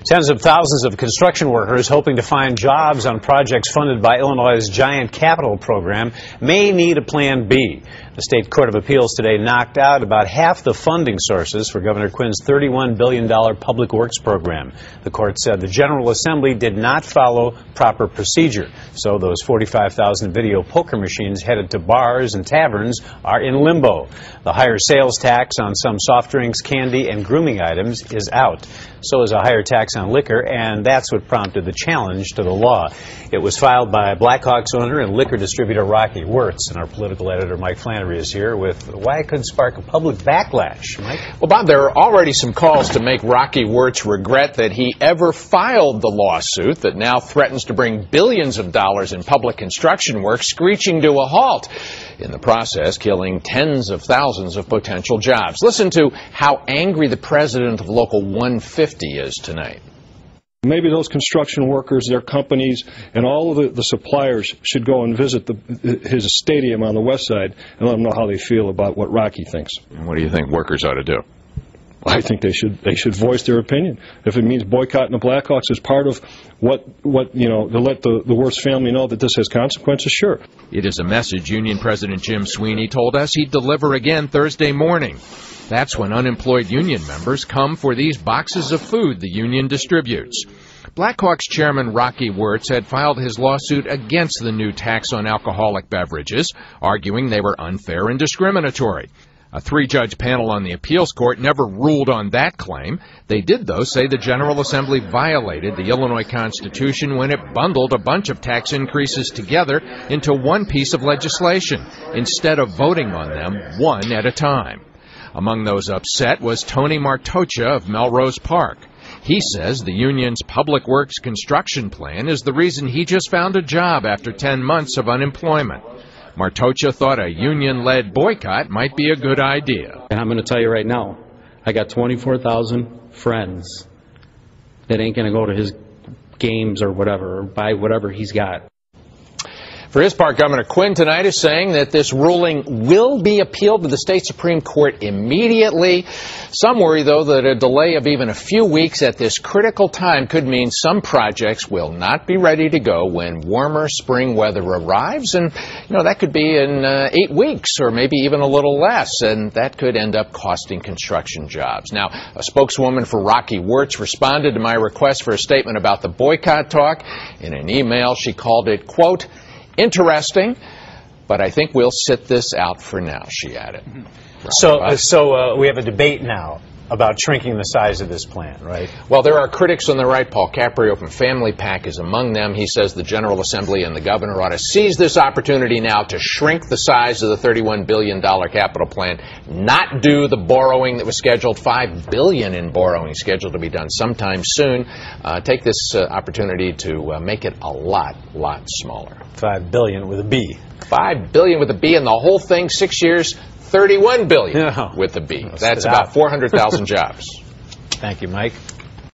Tens of thousands of construction workers hoping to find jobs on projects funded by Illinois' Giant Capital program may need a Plan B. The State Court of Appeals today knocked out about half the funding sources for Governor Quinn's $31 billion public works program. The court said the General Assembly did not follow proper procedure, so those 45,000 video poker machines headed to bars and taverns are in limbo. The higher sales tax on some soft drinks, candy, and grooming items is out. So is a higher tax on liquor, and that's what prompted the challenge to the law. It was filed by Blackhawks owner and liquor distributor Rocky Wirtz, and our political editor Mike Flannery is here with why it could spark a public backlash. Mike? Well, Bob, there are already some calls to make Rocky Wirtz regret that he ever filed the lawsuit that now threatens to bring billions of dollars in public construction work screeching to a halt, in the process killing tens of thousands of potential jobs. Listen to how angry the president of Local 150 is tonight. Maybe those construction workers, their companies, and all of the suppliers should go and visit his stadium on the west side and let them know how they feel about what Rocky thinks. And what do you think workers ought to do? I think they should voice their opinion. If it means boycotting the Blackhawks as part of what you know, to let the Wirtz family know that this has consequences, sure. It is a message Union President Jim Sweeney told us he'd deliver again Thursday morning. That's when unemployed union members come for these boxes of food the union distributes. Blackhawks chairman Rocky Wirtz had filed his lawsuit against the new tax on alcoholic beverages, arguing they were unfair and discriminatory. A three-judge panel on the appeals court never ruled on that claim. They did, though, say the General Assembly violated the Illinois Constitution when it bundled a bunch of tax increases together into one piece of legislation, instead of voting on them one at a time. Among those upset was Tony Martocha of Melrose Park. He says the union's public works construction plan is the reason he just found a job after 10 months of unemployment. Martocha thought a union-led boycott might be a good idea. And I'm going to tell you right now, I got 24,000 friends that ain't going to go to his games or whatever, or buy whatever he's got. For his part, Governor Quinn tonight is saying that this ruling will be appealed to the state Supreme Court immediately. Some worry, though, that a delay of even a few weeks at this critical time could mean some projects will not be ready to go when warmer spring weather arrives. And, you know, that could be in 8 weeks or maybe even a little less, and that could end up costing construction jobs. Now, a spokeswoman for Rocky Wirtz responded to my request for a statement about the boycott talk. In an email, she called it, quote, interesting, but I think we'll sit this out for now, she added. So we have a debate now about shrinking the size of this plan, right? Well, there are critics on the right. Paul Caprio from Family Pack is among them. He says the General Assembly and the governor ought to seize this opportunity now to shrink the size of the $31 billion capital plan, not do the borrowing that was scheduled, $5 billion in borrowing scheduled to be done sometime soon. Take this opportunity to make it a lot smaller. $5 billion with a B. $5 billion with a B, and the whole thing, 6 years, $31 billion with a B. That's about 400,000 jobs. Thank you, Mike.